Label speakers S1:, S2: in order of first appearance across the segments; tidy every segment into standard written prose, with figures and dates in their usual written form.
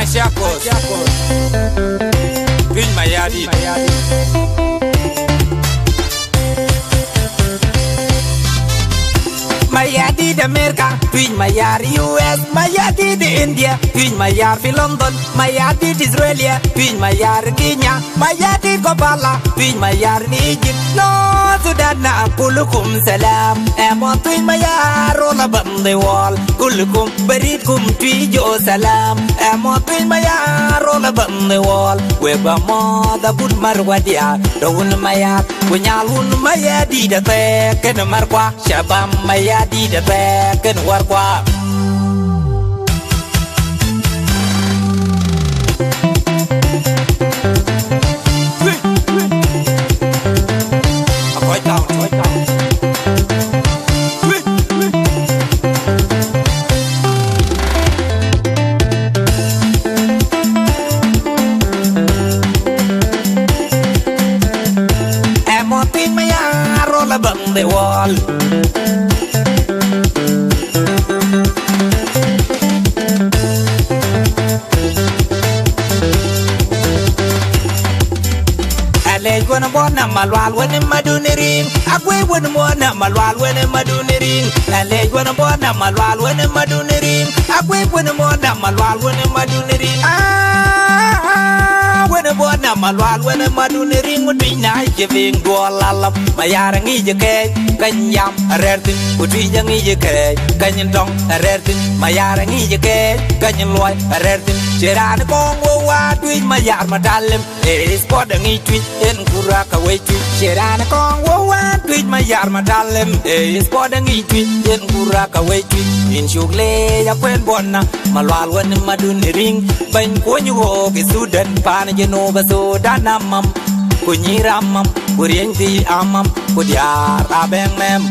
S1: Machakos Pin Mayadi Mayadi di Amerika, Pin Mayari US, Mayadi di India, Pin Mayar di London, Mayadi di Israel, Pin Mayar Kenya, Mayadi Kopala, Pin Mayar di Egypt, no Sudan na kulukum salam, emon Pin Mayar rola bande wall, kulukum beritkum tuijo salam, emon Pin Mayar rola bande wall, weba mo da bud marwadia, daun Mayar, punyalun Mayadi da te, kena markwa, shabam Mayadi di da back and work qua em một tin mày roll là bằng the wall Wana bona malwal wana maduniring akwe wana bona malwal wana maduniring lale wana bona malwal wana maduniring akwe wana bona malwal wana maduniring wana bona malwal wana maduniring wana nai jeving dualalam mayara ngi jeke kanyam rertin utri jangi jeke kanyin dong rertin mayara ngi jeke kanyin loy rertin Cheran kong wa tweet mayar madalem sport ngi tweet en kuraka we tweet Cheran kong wa tweet mayar madalem sport ngi tweet en kuraka we tweet in shugle ya kwen bonna malwal wan madun ring ban ko nyu ke sudan pan jeno baso danamam kunyiramam kurienti amam kudiar abeng mem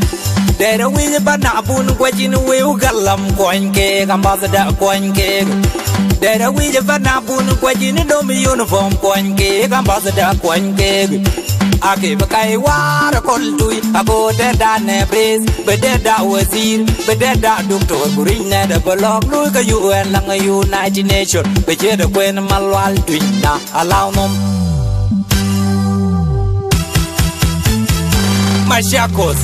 S1: Dere wi bana bun kwajin we ugalam koinke gambazada koinke Dere wi bana bun kwajin do mi uniform koinke gambazada koinke Ake bakai war kol tui abo deda ne pres bededa wazir bededa doctor kurina da blog lu ka UN lang United Nation be je da kwen malwal twinna allow nom Machakos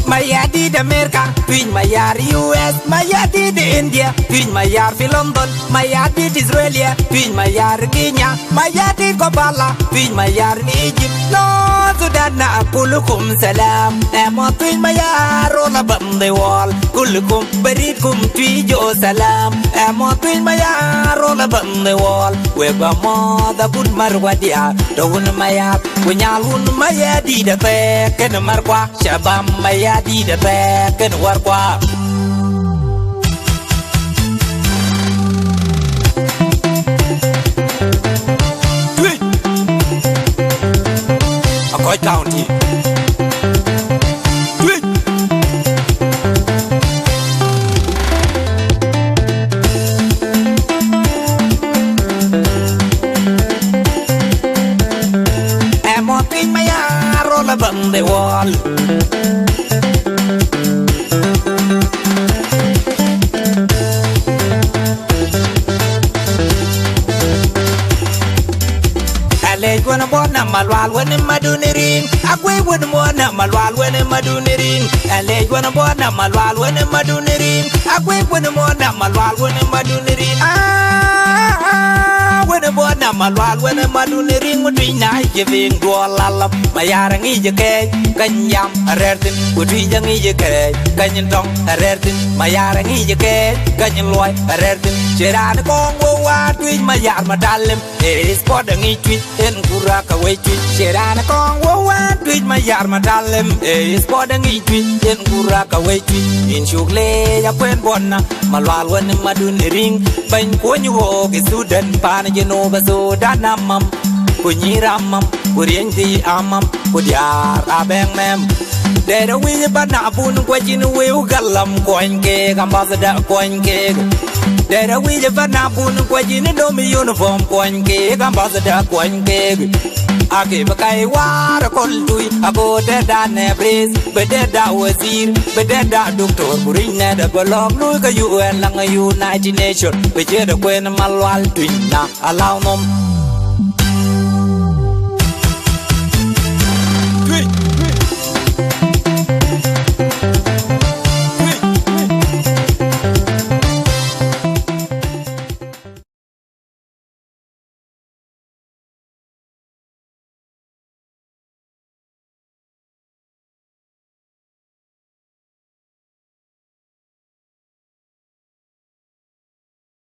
S1: Mayadi di Amerika, Pin Mayar US, Mayadi di India, Pin Mayar di London, Mayadi di Israel, Pin Mayar Kenya, Mayadi Kopala, Pin Mayar di Egypt, no Sudan na kulukum salam, emot Pin Mayar rola bande wall, kulukum beritkum tuijo salam, emot Pin Mayar rola bande wall, weba mo da bud marwadia, daun mayar, punyalun Mayadi da te, kena markwa, shabam Mayadi da back and work qua I got down here I'm walking my arrow along the wall malwal when maduniring akwe when mona malwal when maduniring ale when bona malwal when maduniring akwe when mona malwal when maduniring when bona malwal when maduniring mudwi na giving do lalam mayara ngi je ke kanyam rertin mudwi jangi je ke kanyin tong rertin mayara ngi je ke kanyin loy rertin cheran kong wo wa twi mayar madalem e sport ngi twi en kuraka we twi cheran kong wo wa twi mayar madalem e sport ngi twi en kuraka we twi in chugle ya kwen bona malwal when maduniring ban ko nyu ho ke sudan pan no baso danamam kunyiramam kuriendi amam kudiar abeng mem dere wi bana bun ko jin wi galam koinke ambassador koinke dere wi bana bun ko jin do mi uniform koinke ambassador koinke ake bakai war kol tui abo de da ne bris be de da wazir be de da doctor burine da bolong lu ka UN lang United Nation be je da kwen malwal tui na alaw nom